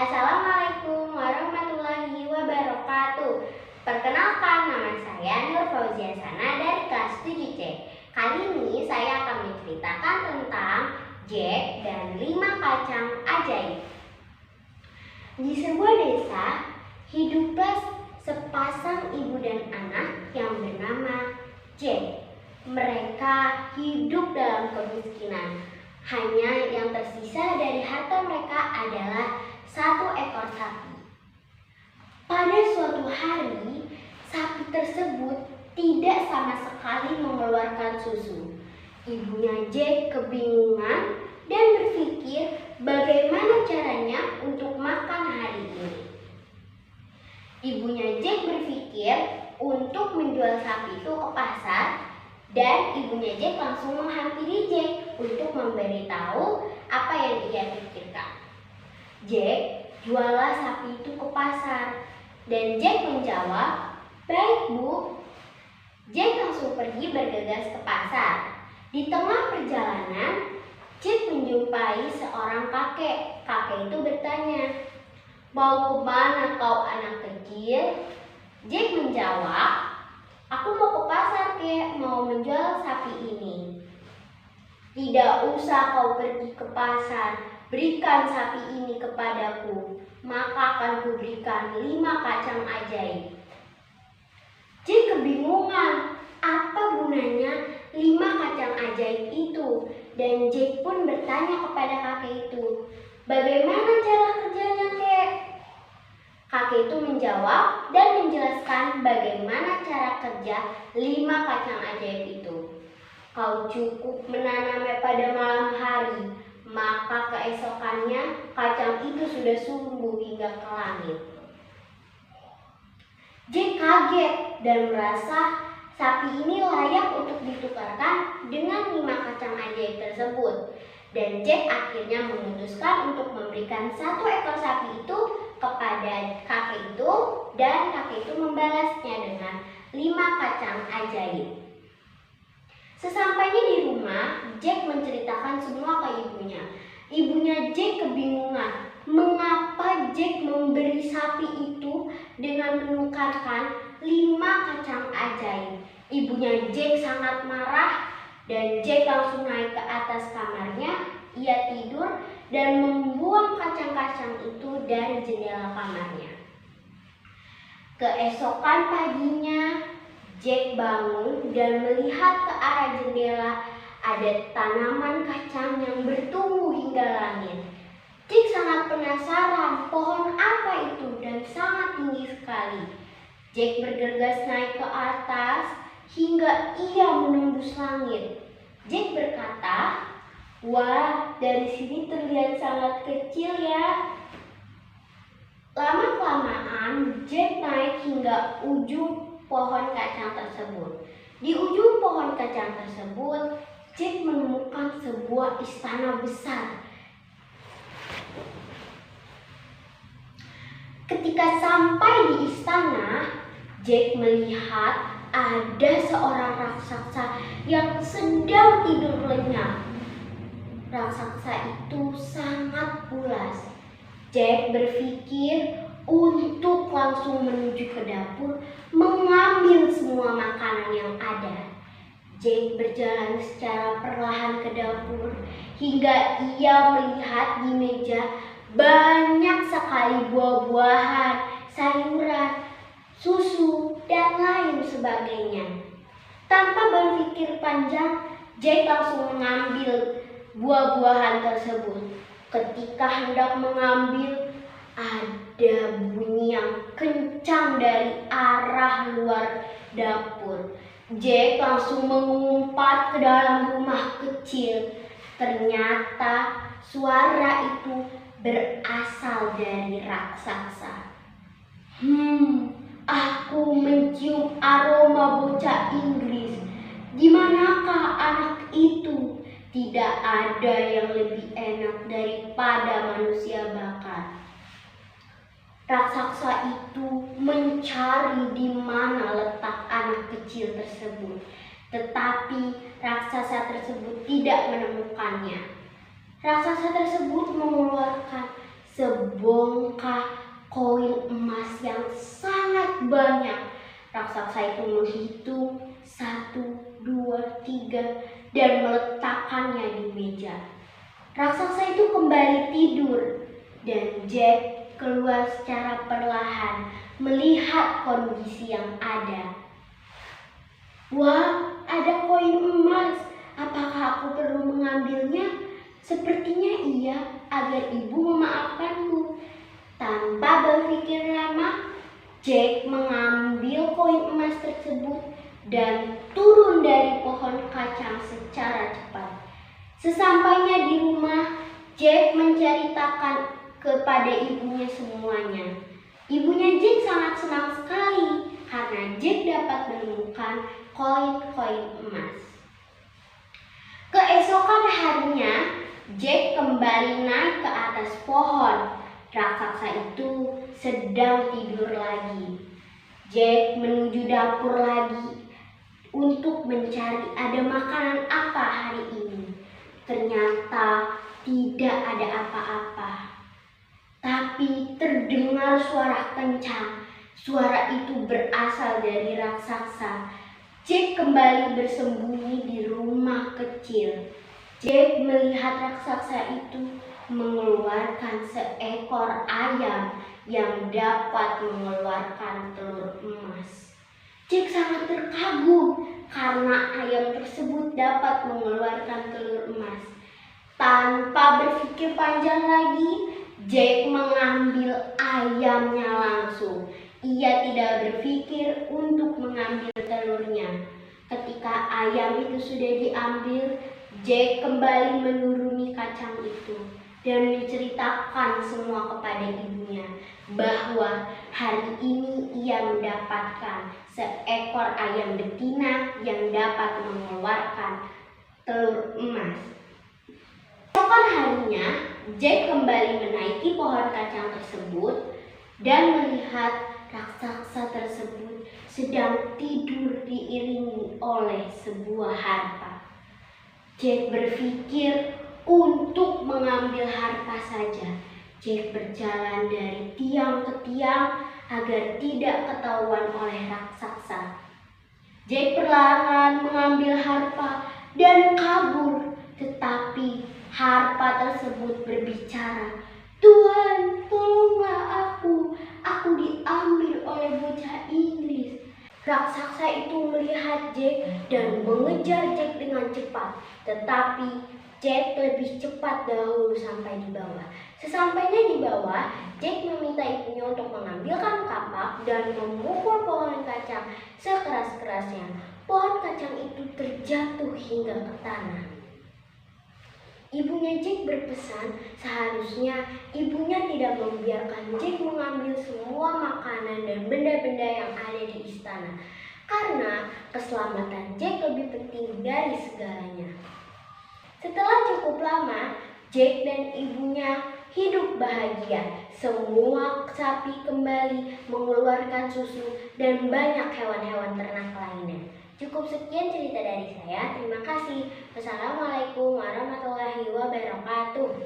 Assalamualaikum warahmatullahi wabarakatuh. Perkenalkan, nama saya Nur Fauzia Sana dari kelas 7C. Kali ini saya akan menceritakan tentang Jack dan 5 kacang ajaib. Di sebuah desa, hiduplah sepasang ibu dan anak yang bernama Jack. Mereka hidup dalam kemiskinan. Hanya yang tersisa dari harta mereka adalah 1 ekor sapi. Pada suatu hari, sapi tersebut tidak sama sekali mengeluarkan susu. Ibunya Jack kebingungan dan berpikir bagaimana caranya untuk makan hari ini. Ibunya Jack berpikir untuk menjual sapi itu ke pasar, dan ibunya Jack langsung menghampiri Jack untuk memberitahu apa yang ia pikirkan. Jack, jualah sapi itu ke pasar. Dan Jack menjawab, baik Bu. Jack langsung pergi bergegas ke pasar. Di tengah perjalanan, Jack menjumpai seorang kakek. Kakek itu bertanya, mau kemana kau anak kecil? Jack menjawab, aku mau ke pasar kek, mau menjual sapi ini. Tidak usah kau pergi ke pasar. Berikan sapi ini kepadaku, maka akan kuberikan 5 kacang ajaib. Jack kebingungan, apa gunanya 5 kacang ajaib itu? Dan Jack pun bertanya kepada kakek itu, bagaimana cara kerjanya kek? Kakek itu menjawab dan menjelaskan bagaimana cara kerja 5 kacang ajaib itu. Kau cukup menanamnya pada malam hari, maka keesokannya kacang itu sudah tumbuh hingga ke langit. Jack kaget dan merasa sapi ini layak untuk ditukarkan dengan 5 kacang ajaib tersebut. Dan Jack akhirnya memutuskan untuk memberikan 1 ekor sapi itu kepada kakek itu, dan kakek itu membalasnya dengan 5 kacang ajaib. Sesampainya di rumah, Jack menceritakan semua ke ibunya. Ibunya Jack kebingungan, mengapa Jack memberi sapi itu dengan menukarkan 5 kacang ajaib. Ibunya Jack sangat marah dan Jack langsung naik ke atas kamarnya. Ia tidur dan membuang kacang-kacang itu dari jendela kamarnya. Keesokan paginya, Jack bangun dan melihat ke arah jendela, ada tanaman kacang yang bertumbuh hingga langit. Jack sangat penasaran pohon apa itu dan sangat tinggi sekali. Jack bergegas naik ke atas hingga ia menembus langit. Jack berkata, wah, dari sini terlihat sangat kecil ya. Lama-kelamaan Jack naik hingga ujung pohon kacang tersebut. Di ujung pohon kacang tersebut, Jack menemukan sebuah istana besar. Ketika sampai di istana, Jack melihat ada seorang raksasa yang sedang tidur lenyap. Raksasa itu sangat pulas. Jack berpikir untuk langsung menuju ke dapur mengambil semua makanan yang ada. Jack berjalan secara perlahan ke dapur hingga ia melihat di meja banyak sekali buah-buahan, sayuran, susu, dan lain sebagainya. Tanpa berpikir panjang, Jack langsung mengambil buah-buahan tersebut. Ketika hendak mengambil, ada bunyi yang kencang dari arah luar dapur. Jack langsung mengumpat ke dalam rumah kecil. Ternyata suara itu berasal dari raksasa. Aku mencium aroma bocah Inggris. Di manakah anak itu? Tidak ada yang lebih enak daripada manusia bakar. Raksasa itu mencari di mana letak anak kecil tersebut, tetapi raksasa tersebut tidak menemukannya. Raksasa tersebut mengeluarkan sebongkah koin emas yang sangat banyak. Raksasa itu menghitung 1, 2, 3 dan meletakkannya di meja. Raksasa itu kembali tidur dan Jack keluar secara perlahan melihat kondisi yang ada. Wah, ada koin emas. Apakah aku perlu mengambilnya? Sepertinya iya, agar ibu memaafkanku. Tanpa berpikir lama, Jack mengambil koin emas tersebut dan turun dari pohon kacang secara cepat. Sesampainya di rumah, Jack menceritakan kepada ibunya semuanya. Ibunya Jack sangat senang sekali karena Jack dapat menemukan koin-koin emas. Keesokan harinya, Jack kembali naik ke atas pohon. Raksasa itu sedang tidur lagi. Jack menuju dapur lagi untuk mencari ada makanan apa hari ini. Ternyata tidak ada apa-apa. Tapi terdengar suara kencang. Suara itu berasal dari raksasa. Jack kembali bersembunyi di rumah kecil. Jack melihat raksasa itu mengeluarkan seekor ayam yang dapat mengeluarkan telur emas. Jack sangat terkagum karena ayam tersebut dapat mengeluarkan telur emas. Tanpa berpikir panjang lagi, Jack mengambil ayamnya langsung. Ia tidak berpikir untuk mengambil telurnya. Ketika ayam itu sudah diambil, Jack kembali menuruni kacang itu dan menceritakan semua kepada ibunya bahwa hari ini ia mendapatkan seekor ayam betina yang dapat mengeluarkan telur emas. Esokan harinya, Jack kembali menaiki pohon kacang tersebut dan melihat raksasa tersebut sedang tidur diiringi oleh sebuah harpa. Jack berpikir untuk mengambil harpa saja. Jack berjalan dari tiang ke tiang agar tidak ketahuan oleh raksasa. Jack perlahan mengambil harpa dan kabur, tetapi harpa tersebut berbicara, "Tuhan, tolonglah aku diambil oleh bocah Inggris." Raksasa itu melihat Jack dan mengejar Jack dengan cepat, tetapi Jack lebih cepat dahulu sampai di bawah. Sesampainya di bawah, Jack meminta ibunya untuk mengambilkan kapak dan memukul pohon kacang sekeras-kerasnya. Pohon kacang itu terjatuh hingga ke tanah. Ibunya Jack berpesan seharusnya ibunya tidak membiarkan Jack mengambil semua makanan dan benda-benda yang ada di istana, karena keselamatan Jack lebih penting dari segalanya. Setelah cukup lama, Jack dan ibunya hidup bahagia. Semua sapi kembali mengeluarkan susu dan banyak hewan-hewan ternak lainnya. Cukup sekian cerita dari saya. Terima kasih. Wassalamualaikum warahmatullahi wabarakatuh.